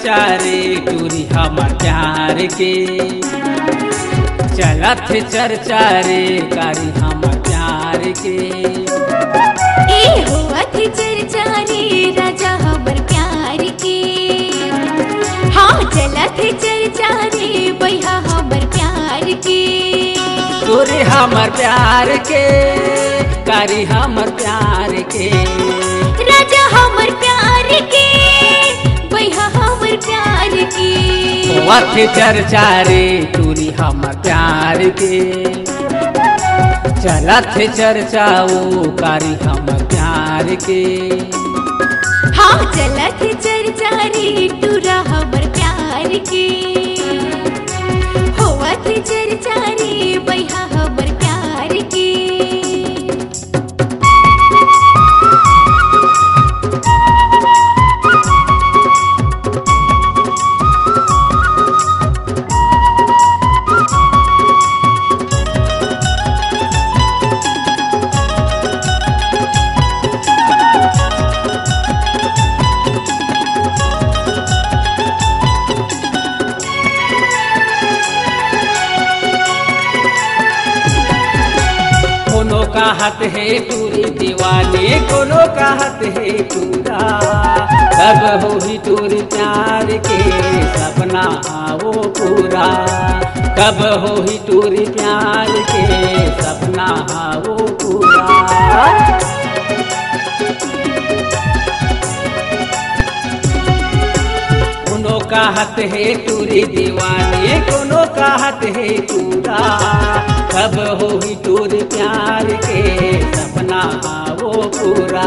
चर्चा रे टूरी हमर प्यार के। चलत चर्चा रे कारी हमर प्यार के। ए होवत चर्चा रे राजा हमर प्यार के। हाँ चलत चर्चा रे भैया हमर प्यार के। टूरी हमर प्यार के कारी हमर प्यार के। राजा हमर प्यार के भैया हमर प्यार के। होवत चर्चा रे टूरी हमर प्यार के। चलत चर्चा ओ कारी हमर प्यार के। हाँ चलत चर्चा रे टूरा हमर प्यार के। होवत चर्चा रे भैया हमर प्यार के। कोनो कहत है टूरी दीवाने कोनो कहत है टूरा। कब हो ही टूरी प्यार के सपना आओ पूरा। कब हो ही टूरी प्यार के सपना आओ पूरा। कोनो कहत है टूरी दीवाने कोनो कहत है टूरा। कब हो ही टूरी प्यार के सपना आओ पूरा।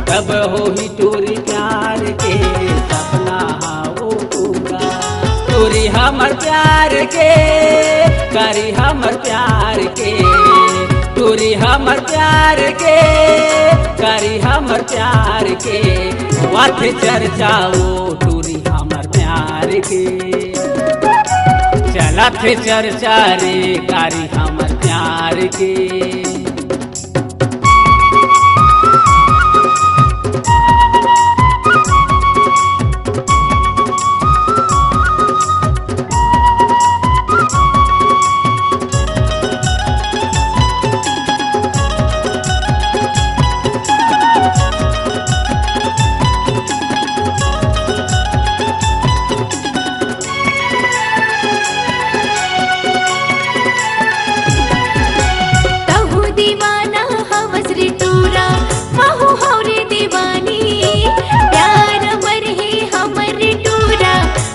कब हो ही टूरी प्यार के सपना आओ पूरा। टूरी हमर प्यार के कारी हमर प्यार के। टूरी हमर प्यार के कारी हमर प्यार के। वाथ चर्चाओ टूरी हमर प्यार के। चलत चर्चा रे कारी हमर प्यार के।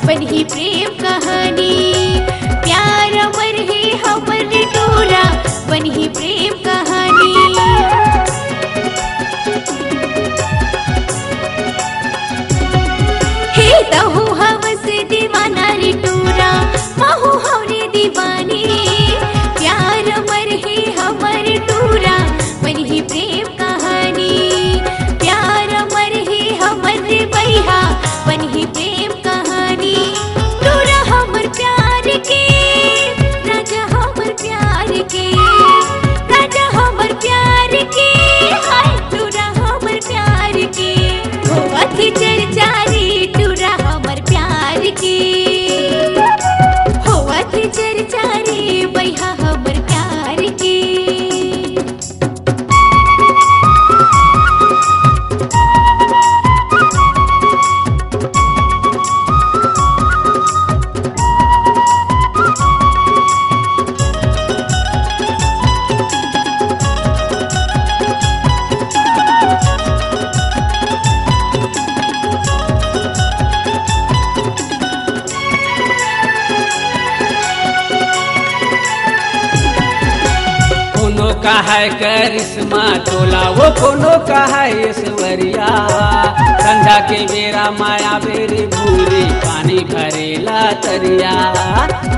बनी प्रेम कहानी प्यार अमर है हमर टूरा। बनी प्रेम कहानी हे तहु हवस दीवाना रे टूरा। महु हवरे दीवानी प्यार अमर है हमर टूरा। बनी प्रेम कहानी प्यार अमर है हमर भैया। बनी प्रेम कहानी टूरा हमर प्यार के। राजा हमर प्यार के राजा हमर प्यार के। हाय टूरा हमर प्यार के। होवत चर्चा रे टूरा हमर प्यार के। होवत चर्चा रे भैया हमर प्यार के। का है करिश्मा तोला वो कोनो का है ऐश्वर्या। संध्या के बेरा माया बेरी भूरी पानी भरेला तरिया।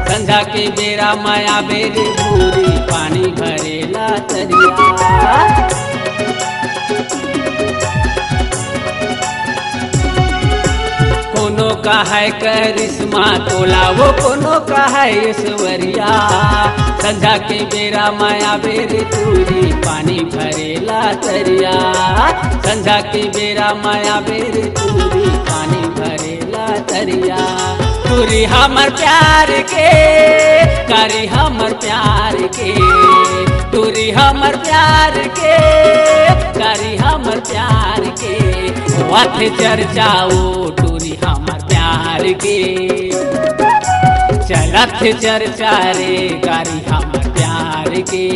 संध्या के बेरा माया बेरी भूरी पानी भरेला तरिया। कोनो का है करिश्मा तोला वो कोनो का है ऐश्वर्या। संध्या के बेरा माया बेरी तूरी पानी भरेला तरिया। संध्या के बेरा माया बेरी तूरी पानी भरेला भितरिया तुरी हमर प्यार के करी हमर प्यार के तुरी हमर प्यार के करी हमर प्यार के वथ चर्चाओ टूरी हमर प्यार के चलत चर्चा रे करी हमर प्यार के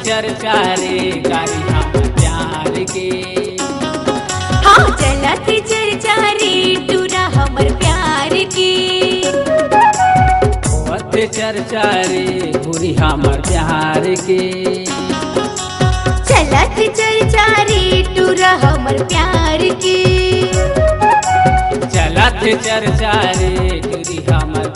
चर्चा रे गारी हमर प्यार के हाँ चलत चर्चा रे टूरा हमर प्यार के वथ चर्चा रे पूरी हमर प्यार के चलत चर्चा रे टूरा हमर प्यार के चलत चर्चा रे टूरी हमर